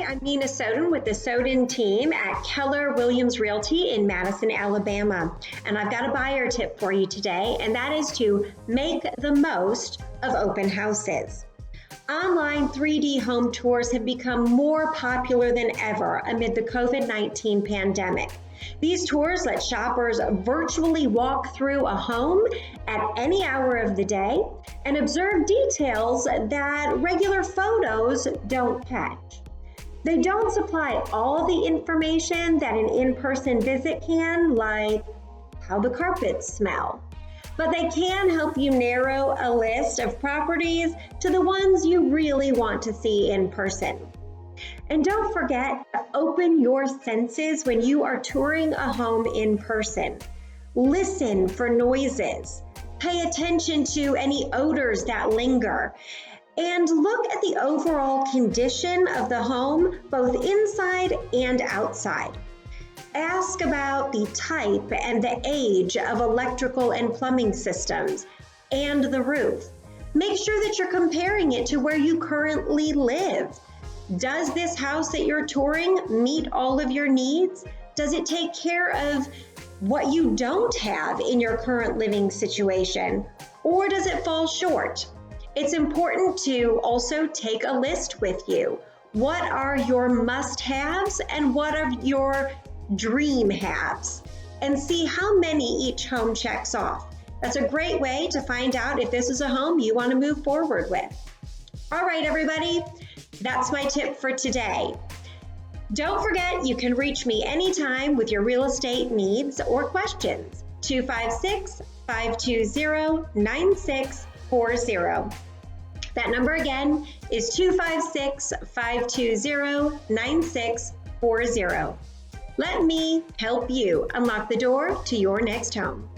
I'm Nina Soden with the Soden Team at Keller Williams Realty in Madison, Alabama. And I've got a buyer tip for you today, and that is to make the most of open houses. Online 3D home tours have become more popular than ever amid the COVID-19 pandemic. These tours let shoppers virtually walk through a home at any hour of the day and observe details that regular photos don't catch. They don't supply all the information that an in-person visit can, like how the carpets smell, but they can help you narrow a list of properties to the ones you really want to see in person. And don't forget to open your senses when you are touring a home in person. Listen for noises. Pay attention to any odors that linger. And look at the overall condition of the home, both inside and outside. Ask about the type and the age of electrical and plumbing systems and the roof. Make sure that you're comparing it to where you currently live. Does this house that you're touring meet all of your needs? Does it take care of what you don't have in your current living situation? Or does it fall short? It's important to also take a list with you. What are your must-haves and what are your dream haves? And see how many each home checks off. That's a great way to find out if this is a home you want to move forward with. All right, everybody. That's my tip for today. Don't forget, you can reach me anytime with your real estate needs or questions. 256-520-9640. That number again is 256-520-9640. Let me help you unlock the door to your next home.